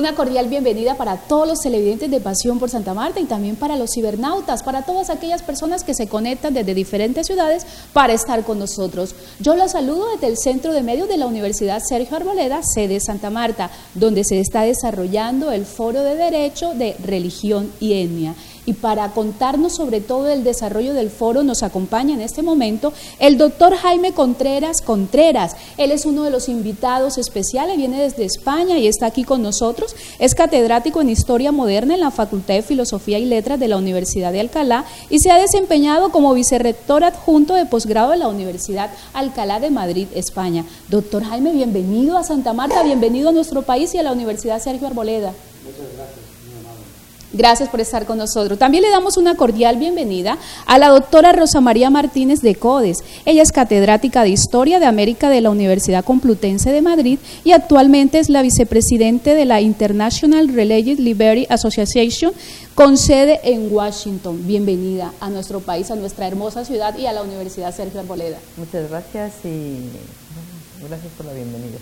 Una cordial bienvenida para todos los televidentes de Pasión por Santa Marta y también para los cibernautas, para todas aquellas personas que se conectan desde diferentes ciudades para estar con nosotros. Yo los saludo desde el Centro de Medios de la Universidad Sergio Arboleda, sede Santa Marta, donde se está desarrollando el Foro de Derecho de Religión y Etnia. Y para contarnos sobre todo el desarrollo del foro nos acompaña en este momento el doctor Jaime Contreras. Él es uno de los invitados especiales, viene desde España y está aquí con nosotros. Es catedrático en Historia Moderna en la Facultad de Filosofía y Letras de la Universidad de Alcalá y se ha desempeñado como vicerrector adjunto de posgrado de la Universidad Alcalá de Madrid, España. Doctor Jaime, bienvenido a Santa Marta, bienvenido a nuestro país y a la Universidad Sergio Arboleda. Muchas gracias. Gracias por estar con nosotros. También le damos una cordial bienvenida a la doctora Rosa María Martínez de Codes. Ella es catedrática de Historia de América de la Universidad Complutense de Madrid y actualmente es la vicepresidente de la International Religious Liberty Association con sede en Washington. Bienvenida a nuestro país, a nuestra hermosa ciudad y a la Universidad Sergio Arboleda. Muchas gracias y gracias por la bienvenida.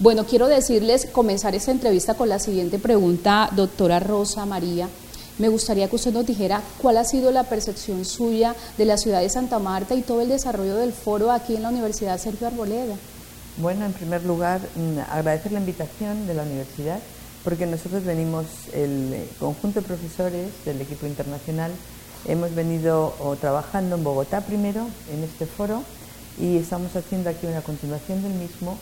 Bueno, quiero decirles, comenzar esta entrevista con la siguiente pregunta, doctora Rosa María. Me gustaría que usted nos dijera cuál ha sido la percepción suya de la ciudad de Santa Marta y todo el desarrollo del foro aquí en la Universidad Sergio Arboleda. Bueno, en primer lugar, agradecer la invitación de la universidad, porque nosotros venimos, el conjunto de profesores del equipo internacional, hemos venido trabajando en Bogotá primero, en este foro, y estamos haciendo aquí una continuación del mismo,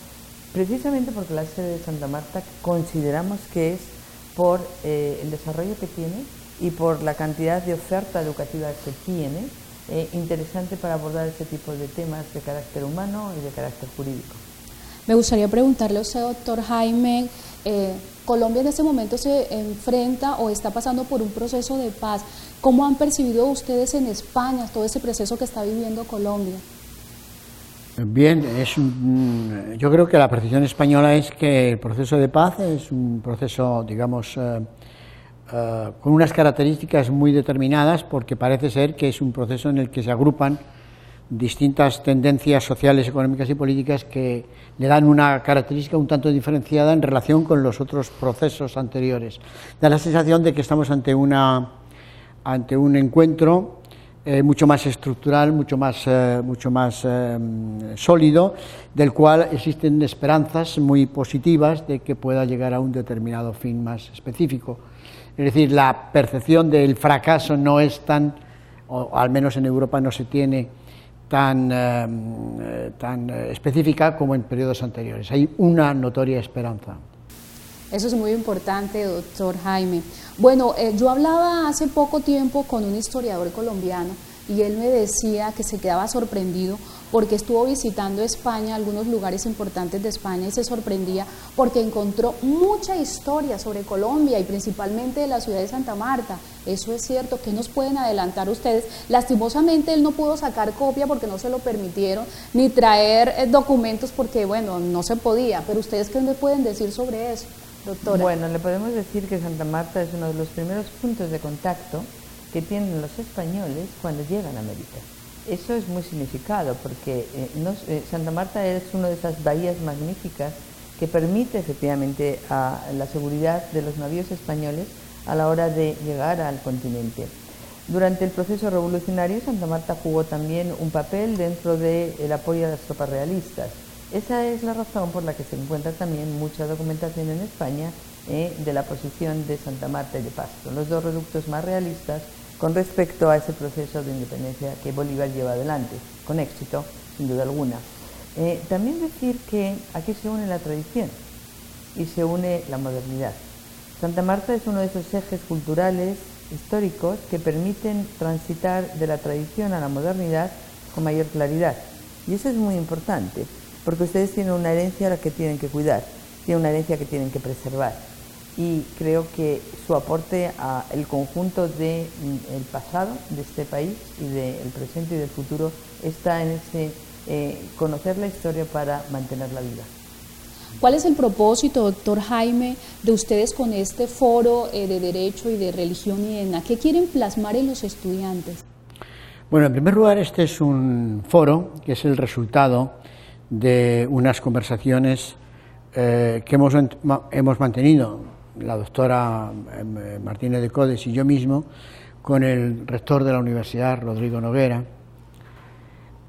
precisamente porque la sede de Santa Marta consideramos que es por el desarrollo que tiene y por la cantidad de oferta educativa que tiene, interesante para abordar este tipo de temas de carácter humano y de carácter jurídico. Me gustaría preguntarle a usted, doctor Jaime, Colombia en este momento se enfrenta o está pasando por un proceso de paz. ¿Cómo han percibido ustedes en España todo ese proceso que está viviendo Colombia? Bien, yo creo que la percepción española es que el proceso de paz es un proceso, digamos, con unas características muy determinadas, porque parece ser que es un proceso en el que se agrupan distintas tendencias sociales, económicas y políticas que le dan una característica un tanto diferenciada en relación con los otros procesos anteriores. Da la sensación de que estamos ante un encuentro mucho más estructural, mucho más sólido, del cual existen esperanzas muy positivas de que pueda llegar a un determinado fin más específico. Es decir, la percepción del fracaso no es tan, o al menos en Europa no se tiene tan específica como en periodos anteriores. Hay una notoria esperanza. Eso es muy importante, doctor Jaime. Bueno, yo hablaba hace poco tiempo con un historiador colombiano y él me decía que se quedaba sorprendido porque estuvo visitando España, algunos lugares importantes de España, y se sorprendía porque encontró mucha historia sobre Colombia y principalmente de la ciudad de Santa Marta. Eso es cierto. ¿Qué nos pueden adelantar ustedes? Lastimosamente él no pudo sacar copia porque no se lo permitieron, ni traer documentos porque, bueno, no se podía. Pero ustedes, ¿qué me pueden decir sobre eso, doctora? Bueno, le podemos decir que Santa Marta es uno de los primeros puntos de contacto que tienen los españoles cuando llegan a América. Eso es muy significado porque Santa Marta es una de esas bahías magníficas que permite efectivamente a la seguridad de los navíos españoles a la hora de llegar al continente. Durante el proceso revolucionario, Santa Marta jugó también un papel dentro del apoyo a las tropas realistas. Esa es la razón por la que se encuentra también mucha documentación en España de la posición de Santa Marta y de Pasto, los dos reductos más realistas con respecto a ese proceso de independencia que Bolívar lleva adelante, con éxito, sin duda alguna. También decir que aquí se une la tradición y se une la modernidad. Santa Marta es uno de esos ejes culturales históricos que permiten transitar de la tradición a la modernidad con mayor claridad. Y eso es muy importante, porque ustedes tienen una herencia a la que tienen que cuidar, tienen una herencia que tienen que preservar. Y creo que su aporte al conjunto del pasado de este país y del presente y del futuro está en ese conocer la historia para mantenerla viva. ¿Cuál es el propósito, doctor Jaime, de ustedes con este foro de Derecho y de Religión y Etnia? ¿Qué quieren plasmar en los estudiantes? Bueno, en primer lugar, este es un foro que es el resultado de unas conversaciones que hemos mantenido la doctora Martínez de Codes y yo mismo, con el rector de la universidad, Rodrigo Noguera,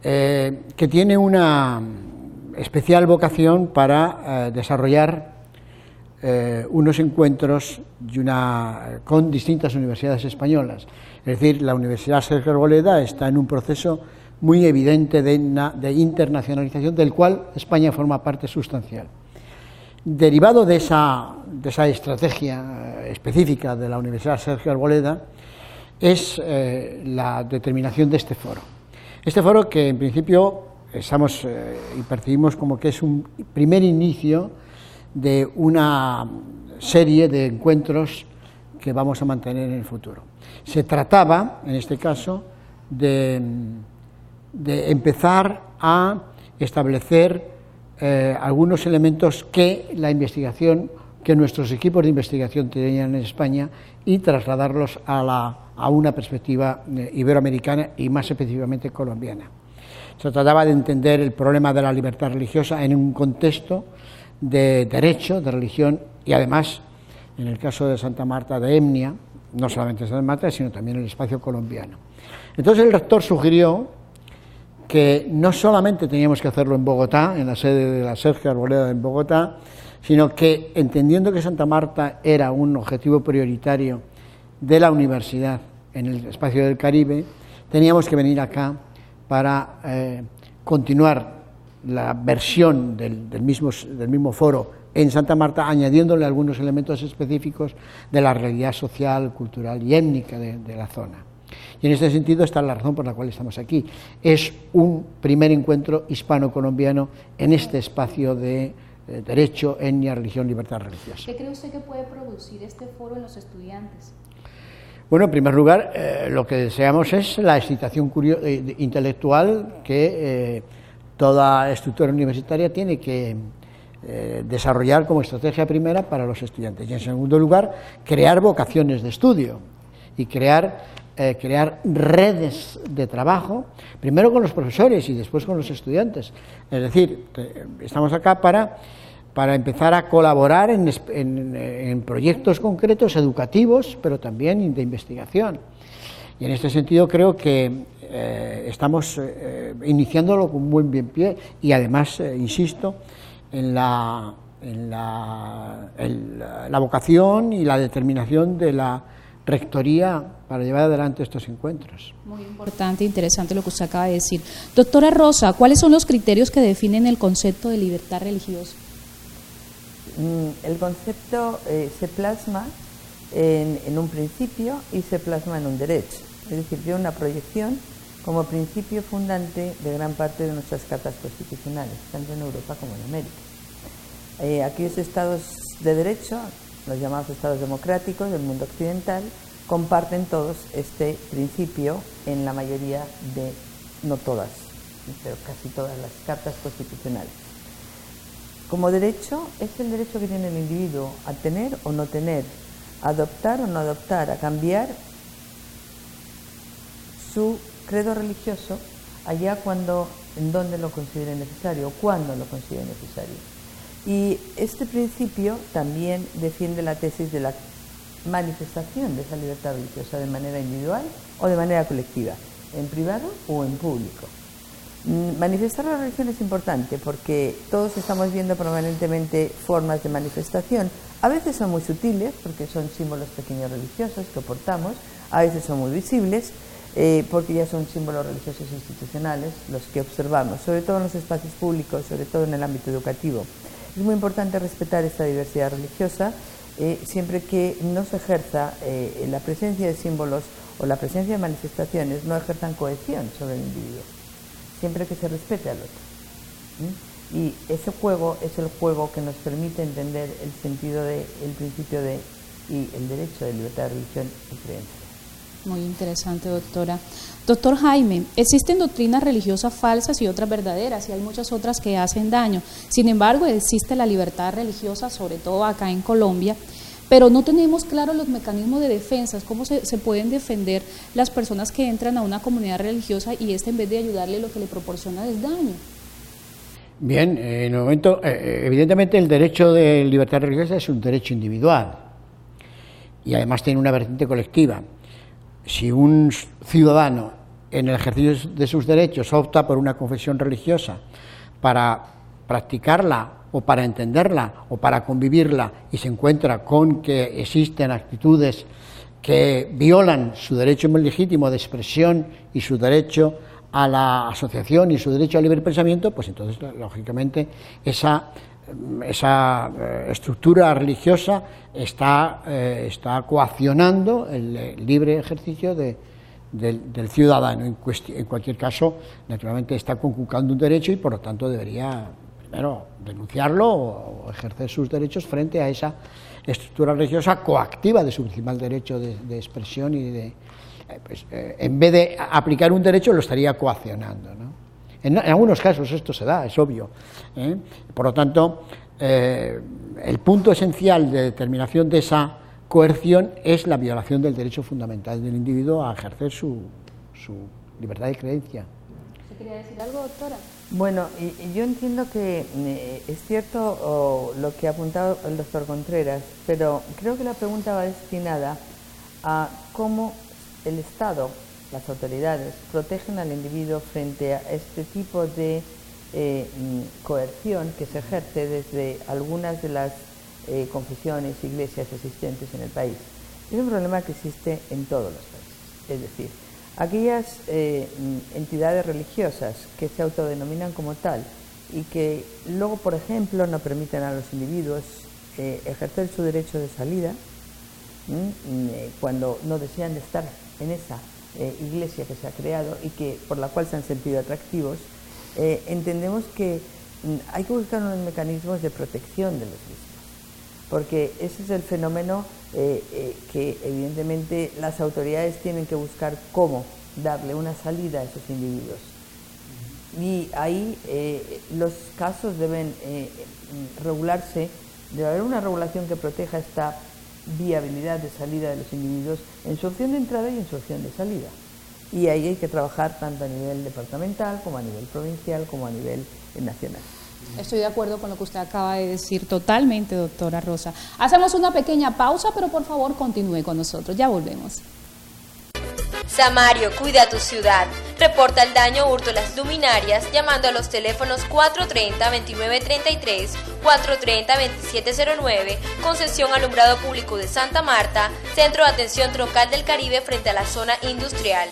que tiene una especial vocación para desarrollar unos encuentros con distintas universidades españolas. Es decir, la Universidad Sergio Arboleda está en un proceso muy evidente de internacionalización, del cual España forma parte sustancial. Derivado de esa estrategia específica de la Universidad Sergio Arboleda es la determinación de este foro. Este foro, que en principio y percibimos como que es un primer inicio de una serie de encuentros que vamos a mantener en el futuro. Se trataba, en este caso, de empezar a establecer algunos elementos que la investigación, que nuestros equipos de investigación tenían en España, y trasladarlos a una perspectiva iberoamericana y más específicamente colombiana. Se trataba de entender el problema de la libertad religiosa en un contexto de derecho, de religión, y además, en el caso de Santa Marta, de etnia, no solamente Santa Marta, sino también el espacio colombiano. Entonces el rector sugirió que no solamente teníamos que hacerlo en Bogotá, en la sede de la Sergio Arboleda en Bogotá, sino que, entendiendo que Santa Marta era un objetivo prioritario de la universidad en el espacio del Caribe, teníamos que venir acá para continuar la versión del mismo foro en Santa Marta, añadiéndole algunos elementos específicos de la realidad social, cultural y étnica de la zona. Y en este sentido está la razón por la cual estamos aquí. Es un primer encuentro hispano-colombiano en este espacio de derecho, etnia, religión, libertad religiosa. ¿Qué cree usted que puede producir este foro en los estudiantes? Bueno, en primer lugar, lo que deseamos es la excitación intelectual que toda estructura universitaria tiene que desarrollar como estrategia primera para los estudiantes. Y en segundo lugar, crear vocaciones de estudio y crear redes de trabajo, primero con los profesores y después con los estudiantes. Es decir, estamos acá para empezar a colaborar en proyectos concretos educativos, pero también de investigación. Y en este sentido creo que estamos iniciándolo con un buen pie y además, insisto, en la vocación y la determinación de la rectoría para llevar adelante estos encuentros. Muy importante e interesante lo que usted acaba de decir. Doctora Rosa, ¿cuáles son los criterios que definen el concepto de libertad religiosa? El concepto se plasma en un principio y se plasma en un derecho. Es decir, tiene una proyección como principio fundante de gran parte de nuestras cartas constitucionales, tanto en Europa como en América. Aquellos estados de derecho, los llamados estados democráticos del mundo occidental, comparten todos este principio en la mayoría de, no todas, pero casi todas las cartas constitucionales. Como derecho, es el derecho que tiene el individuo a tener o no tener, a adoptar o no adoptar, a cambiar su credo religioso allá en donde lo considere necesario o cuando lo considere necesario. Y este principio también defiende la tesis de la manifestación de esa libertad religiosa de manera individual o de manera colectiva, en privado o en público. Manifestar la religión es importante porque todos estamos viendo permanentemente formas de manifestación. A veces son muy sutiles porque son símbolos pequeños religiosos que portamos, a veces son muy visibles porque ya son símbolos religiosos institucionales los que observamos, sobre todo en los espacios públicos, sobre todo en el ámbito educativo. Es muy importante respetar esta diversidad religiosa siempre que no se ejerza la presencia de símbolos o la presencia de manifestaciones, no ejerzan cohesión sobre el individuo, siempre que se respete al otro. Y ese juego es el juego que nos permite entender el sentido del principio y el derecho de libertad de religión y creencia. Muy interesante, doctora. Doctor Jaime, existen doctrinas religiosas falsas y otras verdaderas, y hay muchas otras que hacen daño. Sin embargo, existe la libertad religiosa, sobre todo acá en Colombia, pero no tenemos claros los mecanismos de defensa. ¿Cómo se pueden defender las personas que entran a una comunidad religiosa y en vez de ayudarle, lo que le proporciona es daño? Bien, en el momento, evidentemente el derecho de libertad religiosa es un derecho individual. y además tiene una vertiente colectiva. Si un ciudadano en el ejercicio de sus derechos opta por una confesión religiosa para practicarla o para entenderla o para convivirla y se encuentra con que existen actitudes que violan su derecho muy legítimo de expresión y su derecho a la asociación y su derecho al libre pensamiento, pues entonces, lógicamente, esa estructura religiosa está coaccionando el libre ejercicio del ciudadano. En cualquier caso, naturalmente, está conculcando un derecho y, por lo tanto, debería primero denunciarlo o ejercer sus derechos frente a esa estructura religiosa coactiva de su principal derecho de expresión y en vez de aplicar un derecho lo estaría coaccionando, ¿no? En algunos casos esto se da, es obvio, ¿eh? Por lo tanto, el punto esencial de determinación de esa coerción es la violación del derecho fundamental del individuo a ejercer su libertad de creencia. ¿Se quería decir algo, doctora? Bueno, y yo entiendo que es cierto lo que ha apuntado el doctor Contreras, pero creo que la pregunta va destinada a cómo el Estado, las autoridades, protegen al individuo frente a este tipo de coerción que se ejerce desde algunas de las confesiones, iglesias existentes en el país. Es un problema que existe en todos los países, es decir, aquellas entidades religiosas que se autodenominan como tal y que luego, por ejemplo, no permiten a los individuos ejercer su derecho de salida cuando no desean de estar en esa iglesia que se ha creado y que por la cual se han sentido atractivos, entendemos que hay que buscar unos mecanismos de protección de los mismos, porque ese es el fenómeno que evidentemente las autoridades tienen que buscar cómo darle una salida a esos individuos. Y ahí los casos deben regularse, debe haber una regulación que proteja esta viabilidad de salida de los individuos en su opción de entrada y en su opción de salida. Y ahí hay que trabajar tanto a nivel departamental como a nivel provincial como a nivel nacional. Estoy de acuerdo con lo que usted acaba de decir totalmente, doctora Rosa. Hacemos una pequeña pausa, pero por favor continúe con nosotros, ya volvemos. Samario, cuida tu ciudad. Reporta el daño o hurto a las luminarias llamando a los teléfonos 430-2933, 430-2709, Concesión Alumbrado Público de Santa Marta, Centro de Atención Troncal del Caribe frente a la zona industrial.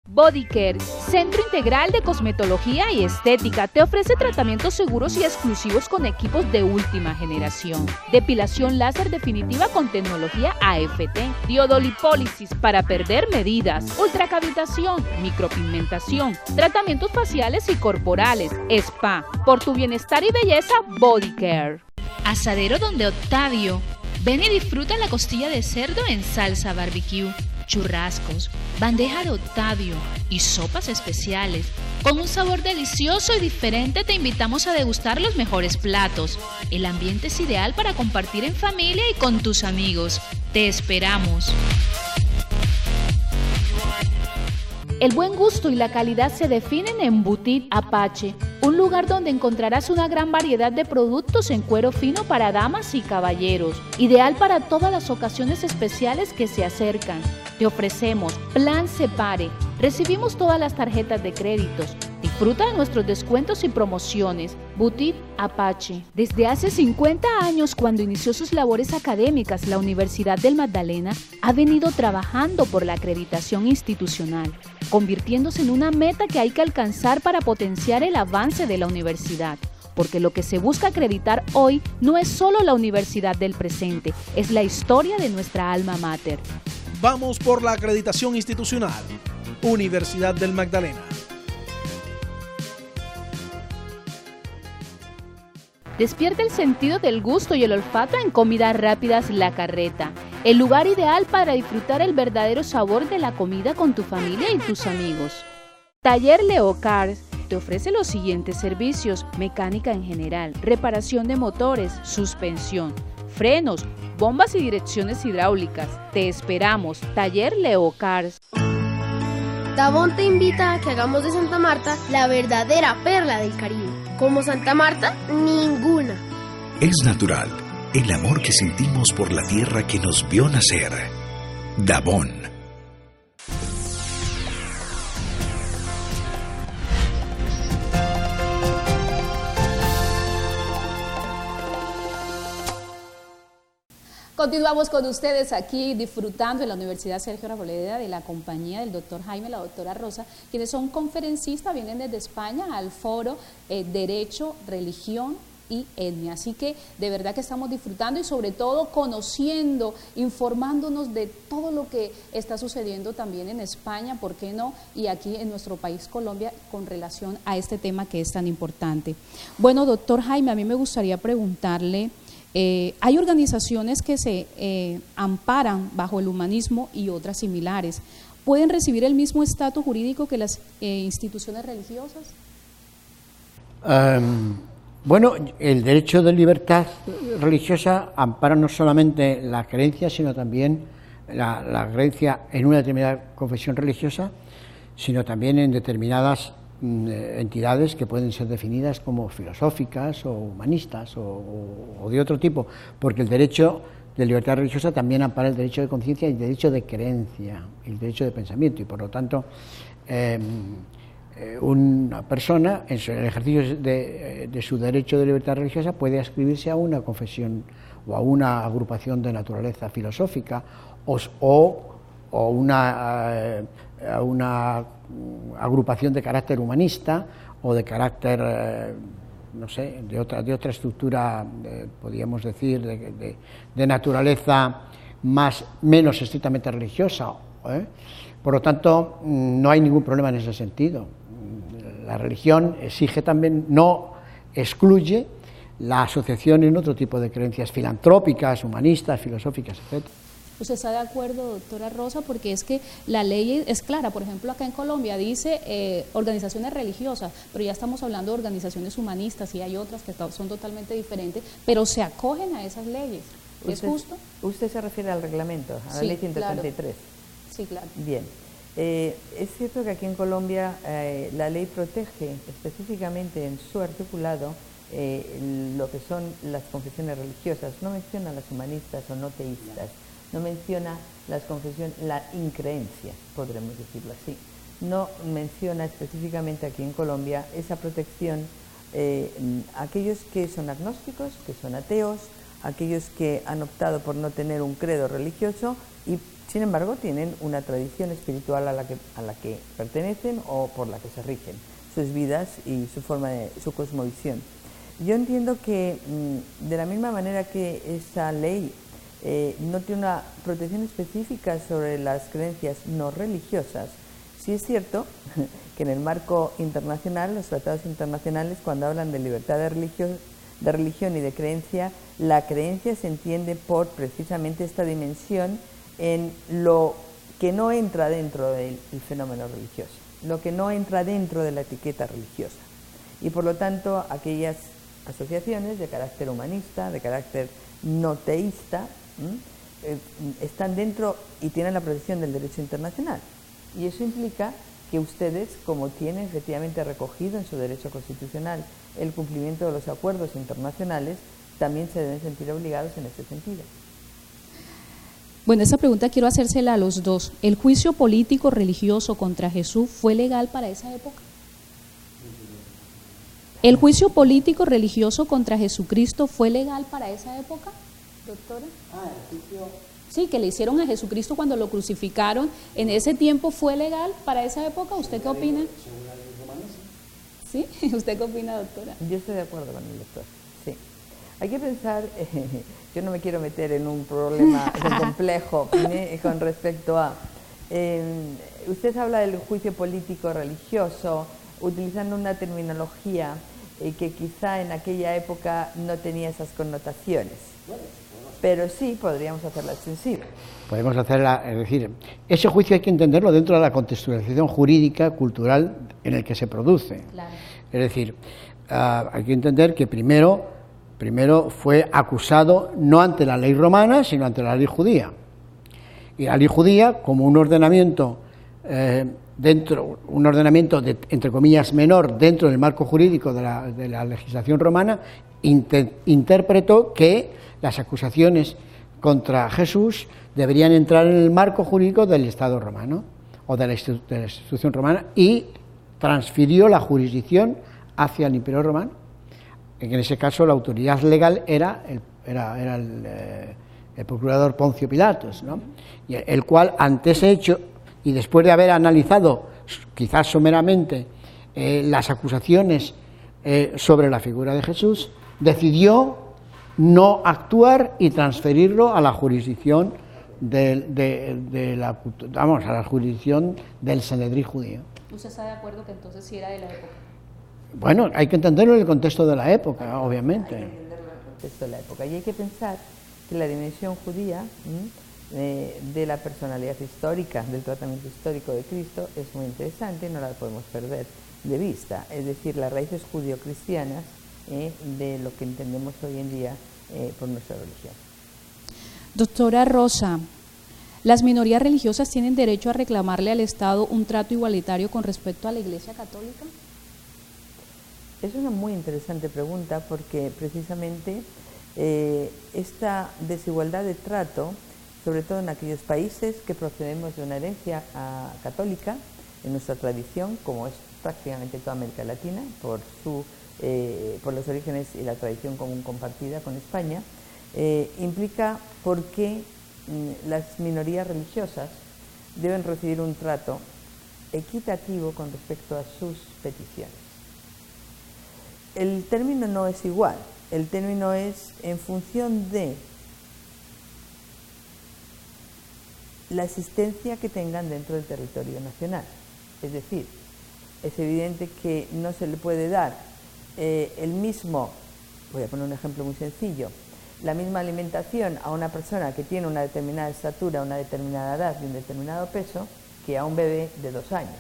Bodycare, Centro Integral de Cosmetología y Estética, te ofrece tratamientos seguros y exclusivos con equipos de última generación. Depilación láser definitiva con tecnología AFT, diodolipólisis para perder medidas, ultracavitación, micropigmentación, tratamientos faciales y corporales, spa. Por tu bienestar y belleza, Bodycare. Asadero Donde Octavio. Ven y disfruta la costilla de cerdo en salsa barbecue, churrascos, bandeja de Octavio y sopas especiales. Con un sabor delicioso y diferente te invitamos a degustar los mejores platos. El ambiente es ideal para compartir en familia y con tus amigos. Te esperamos. El buen gusto y la calidad se definen en Boutique Apache, un lugar donde encontrarás una gran variedad de productos en cuero fino para damas y caballeros, ideal para todas las ocasiones especiales que se acercan. Te ofrecemos Plan Separe, recibimos todas las tarjetas de créditos, disfruta de nuestros descuentos y promociones. Boutique Apache. Desde hace 50 años, cuando inició sus labores académicas, la Universidad del Magdalena ha venido trabajando por la acreditación institucional, convirtiéndose en una meta que hay que alcanzar para potenciar el avance de la universidad. Porque lo que se busca acreditar hoy no es solo la universidad del presente, es la historia de nuestra alma mater. Vamos por la acreditación institucional. Universidad del Magdalena. Despierta el sentido del gusto y el olfato en Comidas Rápidas La Carreta, el lugar ideal para disfrutar el verdadero sabor de la comida con tu familia y tus amigos. Taller Leo Cars te ofrece los siguientes servicios: mecánica en general, reparación de motores, suspensión, frenos, bombas y direcciones hidráulicas. Te esperamos, Taller Leo Cars. Tabón te invita a que hagamos de Santa Marta la verdadera perla del Caribe. Como Santa Marta, ninguna. Es natural, el amor que sentimos por la tierra que nos vio nacer. Davoon. Continuamos con ustedes aquí disfrutando en la Universidad Sergio Arboleda de la compañía del doctor Jaime y la doctora Rosa, quienes son conferencistas, vienen desde España al foro Derecho, Religión y Etnia. Así que de verdad que estamos disfrutando y sobre todo conociendo, informándonos de todo lo que está sucediendo también en España, ¿por qué no? Y aquí en nuestro país Colombia con relación a este tema que es tan importante. Bueno, doctor Jaime, a mí me gustaría preguntarle, hay organizaciones que se amparan bajo el humanismo y otras similares. ¿Pueden recibir el mismo estatus jurídico que las instituciones religiosas? Bueno, el derecho de libertad religiosa ampara no solamente la creencia, sino también la creencia en una determinada confesión religiosa, sino también en determinadas entidades que pueden ser definidas como filosóficas o humanistas o de otro tipo, porque el derecho de libertad religiosa también ampara el derecho de conciencia y el derecho de creencia, el derecho de pensamiento, y por lo tanto una persona en el ejercicio de su derecho de libertad religiosa puede adscribirse a una confesión o a una agrupación de naturaleza filosófica o a una agrupación de carácter humanista o de carácter, no sé, de otra estructura, podríamos decir, de naturaleza menos estrictamente religiosa. Por lo tanto, no hay ningún problema en ese sentido. La religión exige también, no excluye la asociación en otro tipo de creencias filantrópicas, humanistas, filosóficas, etc. ¿Usted está de acuerdo, doctora Rosa? Porque es que la ley es clara. Por ejemplo, acá en Colombia dice organizaciones religiosas, pero ya estamos hablando de organizaciones humanistas y hay otras que son totalmente diferentes, pero se acogen a esas leyes. ¿Es justo? Usted se refiere al reglamento, a la ley 133. Claro. Sí, claro. Bien. Es cierto que aquí en Colombia la ley protege específicamente en su articulado lo que son las confesiones religiosas. No menciona las humanistas o no teístas. No menciona la increencia, podremos decirlo así. No menciona específicamente aquí en Colombia esa protección aquellos que son agnósticos, que son ateos, aquellos que han optado por no tener un credo religioso y sin embargo tienen una tradición espiritual a la que pertenecen o por la que se rigen sus vidas y su cosmovisión. Yo entiendo que de la misma manera que esa ley no tiene una protección específica sobre las creencias no religiosas, sí es cierto que en el marco internacional, los tratados internacionales, cuando hablan de libertad de religión y de creencia, la creencia se entiende por precisamente esta dimensión en lo que no entra dentro del fenómeno religioso, lo que no entra dentro de la etiqueta religiosa. Y por lo tanto, aquellas asociaciones de carácter humanista, de carácter no teísta, están dentro y tienen la protección del derecho internacional. Y eso implica que ustedes, como tienen efectivamente recogido en su derecho constitucional el cumplimiento de los acuerdos internacionales, también se deben sentir obligados en ese sentido. Bueno, esa pregunta quiero hacérsela a los dos. ¿El juicio político religioso contra Jesús fue legal para esa época? ¿El juicio político religioso contra Jesucristo fue legal para esa época, doctora? El juicio... Sí, que le hicieron a Jesucristo cuando lo crucificaron. ¿En ese tiempo fue legal para esa época? ¿Usted qué opina? Según la ley romanesa. ¿Sí? ¿Usted qué opina, doctora? Yo estoy de acuerdo con el doctor, sí. Hay que pensar, yo no me quiero meter en un problema complejo con respecto a... usted habla del juicio político religioso, utilizando una terminología que quizá en aquella época no tenía esas connotaciones. Pero sí podríamos hacerla extensiva. Podemos hacerla, es decir, ese juicio hay que entenderlo dentro de la contextualización jurídica, cultural en el que se produce. Claro. Es decir, hay que entender que primero fue acusado no ante la ley romana, sino ante la ley judía. Y la ley judía, como un ordenamiento entre comillas menor dentro del marco jurídico de la legislación romana, interpretó que las acusaciones contra Jesús deberían entrar en el marco jurídico del Estado romano o de la institución romana y transfirió la jurisdicción hacia el Imperio Romano. En ese caso la autoridad legal era el procurador Poncio Pilatos, ¿no? Y el cual, ante ese hecho y después de haber analizado quizás someramente las acusaciones sobre la figura de Jesús, decidió no actuar y transferirlo a la jurisdicción a la jurisdicción del Sanedrín judío. ¿Usted está de acuerdo que entonces sí era de la época? Bueno, hay que entenderlo en el contexto de la época, obviamente. Hay que entenderlo en el contexto de la época. Y hay que pensar que la dimensión judía de la personalidad histórica, del tratamiento histórico de Cristo, es muy interesante y no la podemos perder de vista. Es decir, las raíces judío-cristianas de lo que entendemos hoy en día por nuestra religión. Doctora Rosa, ¿las minorías religiosas tienen derecho a reclamarle al Estado un trato igualitario con respecto a la Iglesia Católica? Es una muy interesante pregunta porque precisamente esta desigualdad de trato, sobre todo en aquellos países que procedemos de una herencia católica, en nuestra tradición, como es prácticamente toda América Latina, por los orígenes y la tradición común compartida con España, implica por qué las minorías religiosas deben recibir un trato equitativo con respecto a sus peticiones. El término no es igual, el término es en función de la existencia que tengan dentro del territorio nacional. Es decir, es evidente que no se le puede dar el mismo, voy a poner un ejemplo muy sencillo, la misma alimentación a una persona que tiene una determinada estatura, una determinada edad y un determinado peso, que a un bebé de 2 años.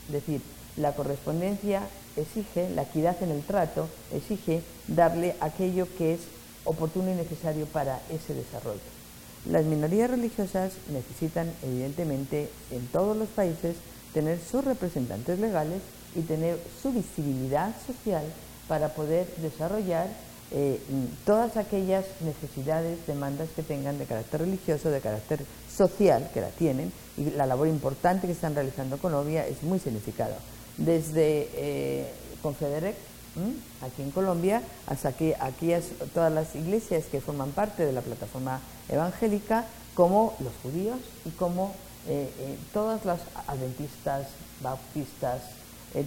Es decir, la correspondencia exige, la equidad en el trato, exige darle aquello que es oportuno y necesario para ese desarrollo. Las minorías religiosas necesitan, evidentemente, en todos los países, tener sus representantes legales y tener su visibilidad social para poder desarrollar todas aquellas necesidades, demandas que tengan de carácter religioso, de carácter social, que la tienen, y la labor importante que están realizando con Colombia es muy significada. Desde Confederec, aquí en Colombia, hasta que todas las iglesias que forman parte de la plataforma evangélica, como los judíos y como todas las adventistas, bautistas,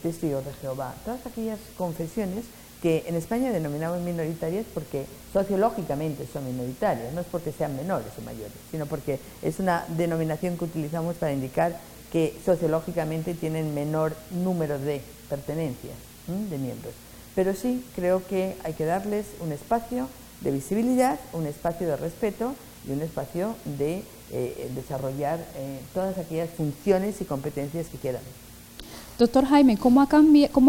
testigos de Jehová, todas aquellas confesiones que en España denominamos minoritarias porque sociológicamente son minoritarias, no es porque sean menores o mayores, sino porque es una denominación que utilizamos para indicar que sociológicamente tienen menor número de pertenencias, de miembros. Pero sí creo que hay que darles un espacio de visibilidad, un espacio de respeto y un espacio de desarrollar todas aquellas funciones y competencias que quieran. Doctor Jaime, ¿cómo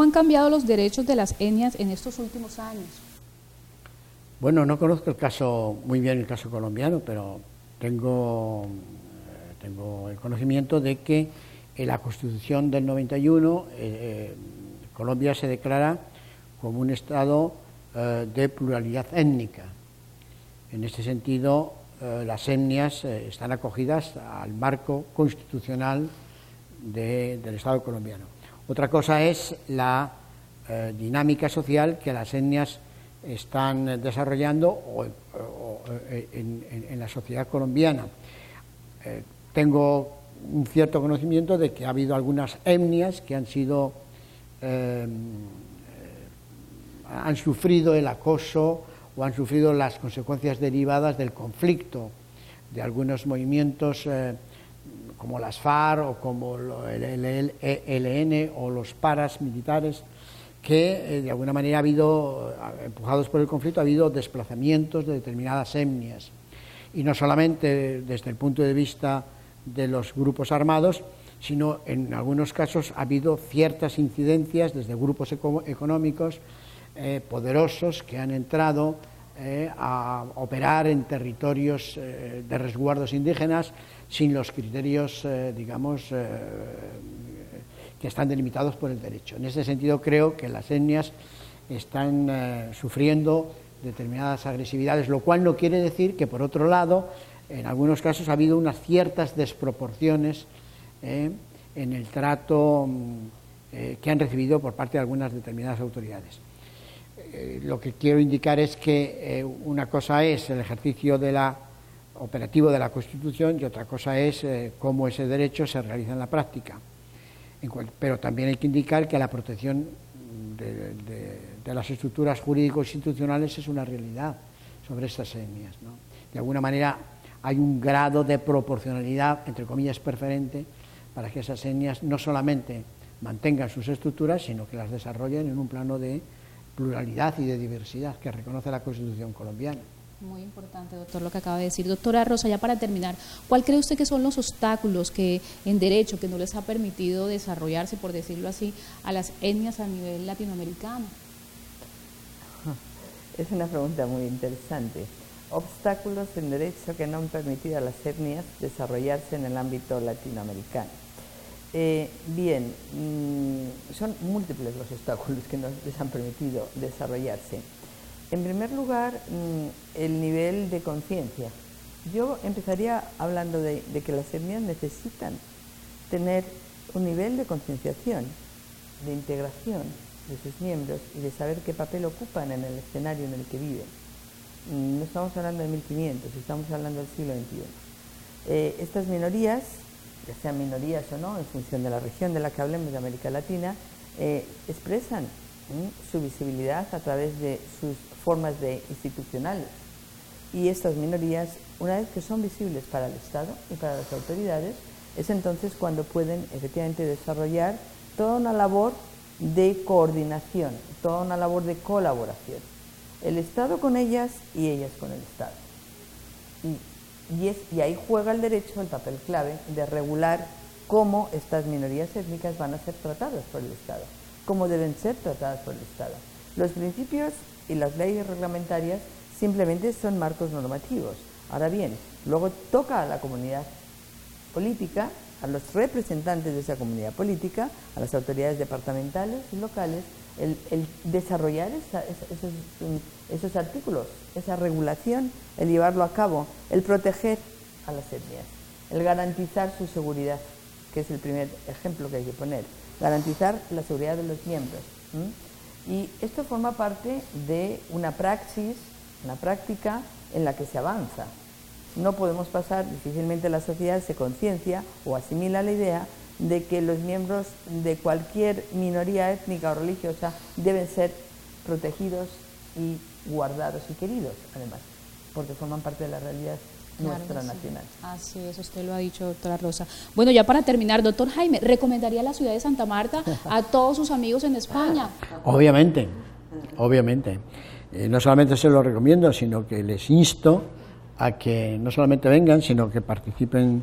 han cambiado los derechos de las etnias en estos últimos años? Bueno, no conozco muy bien el caso colombiano, pero tengo el conocimiento de que en la Constitución del 91 Colombia se declara como un estado de pluralidad étnica. En este sentido, las etnias están acogidas al marco constitucional del Estado colombiano. Otra cosa es la dinámica social que las etnias están desarrollando en la sociedad colombiana. Tengo un cierto conocimiento de que ha habido algunas etnias que han sufrido el acoso o han sufrido las consecuencias derivadas del conflicto de algunos movimientos como las FARC o como el ELN o los paras militares, que de alguna manera empujados por el conflicto, ha habido desplazamientos de determinadas etnias. Y no solamente desde el punto de vista de los grupos armados, sino en algunos casos ha habido ciertas incidencias desde grupos económicos poderosos que han entrado a operar en territorios de resguardos indígenas sin los criterios, que están delimitados por el derecho. En ese sentido creo que las etnias están sufriendo determinadas agresividades, lo cual no quiere decir que, por otro lado, en algunos casos ha habido unas ciertas desproporciones en el trato que han recibido por parte de algunas determinadas autoridades. Lo que quiero indicar es que una cosa es el ejercicio operativo de la Constitución y otra cosa es cómo ese derecho se realiza en la práctica. Pero también hay que indicar que la protección de las estructuras jurídico-institucionales es una realidad sobre estas etnias, ¿no? De alguna manera hay un grado de proporcionalidad, entre comillas, preferente para que esas etnias no solamente mantengan sus estructuras, sino que las desarrollen en un plano de pluralidad y de diversidad que reconoce la Constitución colombiana. Muy importante, doctor, lo que acaba de decir. Doctora Rosa, ya para terminar, ¿cuál cree usted que son los obstáculos que en derecho que no les ha permitido desarrollarse, por decirlo así, a las etnias a nivel latinoamericano? Es una pregunta muy interesante. Obstáculos en derecho que no han permitido a las etnias desarrollarse en el ámbito latinoamericano. Son múltiples los obstáculos que no les han permitido desarrollarse. En primer lugar, el nivel de conciencia. Yo empezaría hablando de que las etnias necesitan tener un nivel de concienciación, de integración de sus miembros y de saber qué papel ocupan en el escenario en el que viven. No estamos hablando de 1500, estamos hablando del siglo XXI. Estas minorías, ya sean minorías o no, en función de la región de la que hablemos de América Latina, expresan su visibilidad a través de sus formas institucionales. Y estas minorías, una vez que son visibles para el Estado y para las autoridades, es entonces cuando pueden efectivamente desarrollar toda una labor de coordinación, toda una labor de colaboración. El Estado con ellas y ellas con el Estado. Y ahí juega el derecho el papel clave de regular cómo estas minorías étnicas van a ser tratadas por el Estado, cómo deben ser tratadas por el Estado. Los principios y las leyes reglamentarias simplemente son marcos normativos. Ahora bien, luego toca a la comunidad política, a los representantes de esa comunidad política, a las autoridades departamentales y locales, el desarrollar esos artículos, esa regulación, el llevarlo a cabo, el proteger a las etnias, el garantizar su seguridad, que es el primer ejemplo que hay que poner, garantizar la seguridad de los miembros. Y esto forma parte de una praxis, una práctica en la que se avanza. No podemos pasar, difícilmente la sociedad se conciencia o asimila la idea de que los miembros de cualquier minoría étnica o religiosa deben ser protegidos y guardados y queridos, además, porque forman parte de la realidad nuestra nacional. Así es, usted lo ha dicho, doctora Rosa. Bueno, ya para terminar, doctor Jaime, ¿recomendaría la ciudad de Santa Marta a todos sus amigos en España? Obviamente, obviamente. No solamente se lo recomiendo, sino que les insto a que no solamente vengan, sino que participen,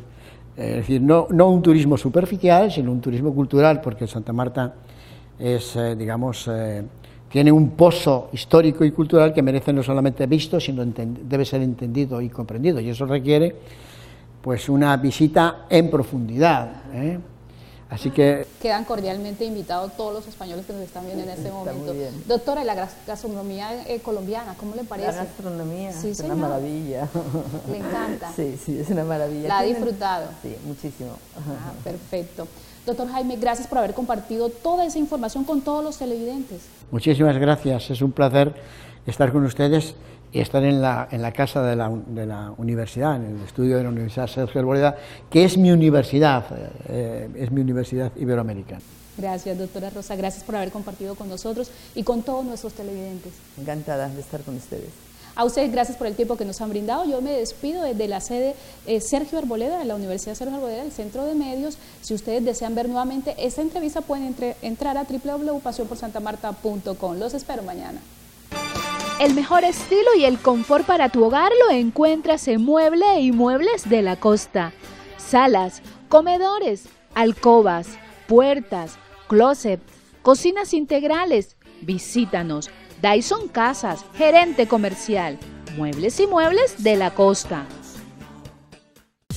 es decir, no un turismo superficial, sino un turismo cultural, porque Santa Marta es, tiene un pozo histórico y cultural que merece no solamente visto, sino debe ser entendido y comprendido, y eso requiere pues una visita en profundidad, ¿eh? Así que quedan cordialmente invitados todos los españoles que nos están viendo en este momento. Doctora, la gastronomía colombiana, ¿cómo le parece? La gastronomía sí, es una maravilla. Le encanta. Sí, es una maravilla. ¿La ha disfrutado? Sí, muchísimo. Perfecto. Doctor Jaime, gracias por haber compartido toda esa información con todos los televidentes. Muchísimas gracias, es un placer estar con ustedes y estar en la casa de la universidad, en el estudio de la Universidad Sergio Arboleda, que es mi universidad iberoamericana. Gracias, doctora Rosa, gracias por haber compartido con nosotros y con todos nuestros televidentes. Encantada de estar con ustedes. A ustedes gracias por el tiempo que nos han brindado. Yo me despido desde la sede Sergio Arboleda, de la Universidad Sergio Arboleda, del Centro de Medios. Si ustedes desean ver nuevamente esta entrevista, pueden entrar a www.pasionporsantamarta.com. Los espero mañana. El mejor estilo y el confort para tu hogar lo encuentras en Mueble y Muebles de la Costa. Salas, comedores, alcobas, puertas, closet, cocinas integrales. Visítanos. Dyson Casas, gerente comercial. Muebles y Muebles de la Costa.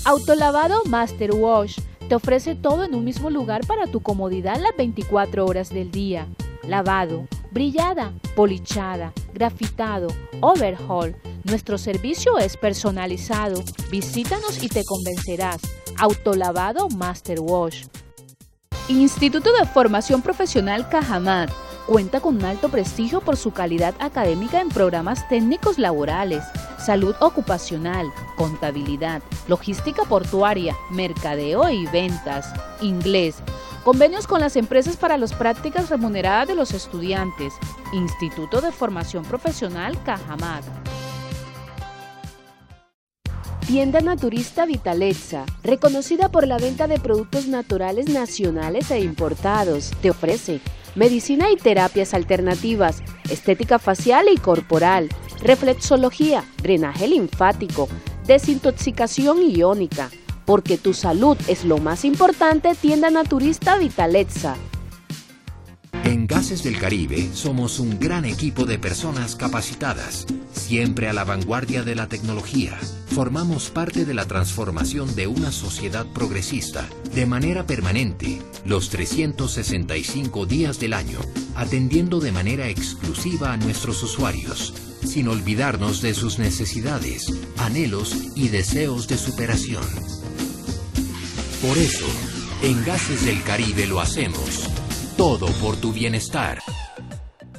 Autolavado Master Wash. Te ofrece todo en un mismo lugar para tu comodidad las 24 horas del día. Lavado, brillada, polichada, grafitado, overhaul. Nuestro servicio es personalizado. Visítanos y te convencerás. Autolavado Master Wash. Instituto de Formación Profesional Cajamat. Cuenta con un alto prestigio por su calidad académica en programas técnicos laborales, salud ocupacional, contabilidad, logística portuaria, mercadeo y ventas, inglés. Convenios con las empresas para las prácticas remuneradas de los estudiantes. Instituto de Formación Profesional Cajamat. Tienda naturista Vitalezza, reconocida por la venta de productos naturales nacionales e importados, te ofrece medicina y terapias alternativas, estética facial y corporal, reflexología, drenaje linfático, desintoxicación iónica. Porque tu salud es lo más importante, Tienda naturista Vitalezza. En Gases del Caribe somos un gran equipo de personas capacitadas, siempre a la vanguardia de la tecnología. Formamos parte de la transformación de una sociedad progresista de manera permanente, los 365 días del año, atendiendo de manera exclusiva a nuestros usuarios, sin olvidarnos de sus necesidades, anhelos y deseos de superación. Por eso, en Gases del Caribe lo hacemos. Todo por tu bienestar.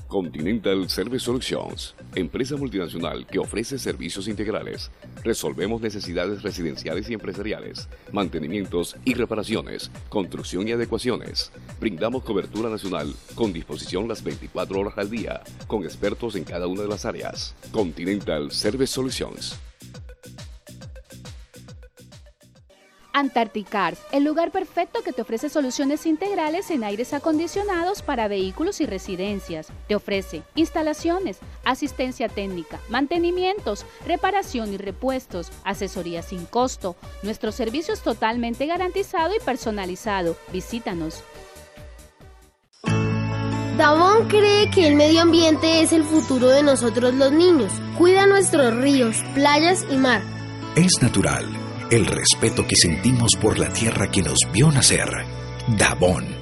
Continental Service Solutions, empresa multinacional que ofrece servicios integrales. Resolvemos necesidades residenciales y empresariales, mantenimientos y reparaciones, construcción y adecuaciones. Brindamos cobertura nacional con disposición las 24 horas al día, con expertos en cada una de las áreas. Continental Service Solutions. Antarticars, el lugar perfecto que te ofrece soluciones integrales en aires acondicionados para vehículos y residencias. Te ofrece instalaciones, asistencia técnica, mantenimientos, reparación y repuestos, asesoría sin costo. Nuestro servicio es totalmente garantizado y personalizado. Visítanos. Davon cree que el medio ambiente es el futuro de nosotros los niños. Cuida nuestros ríos, playas y mar. Es natural el respeto que sentimos por la tierra que nos vio nacer. Davon.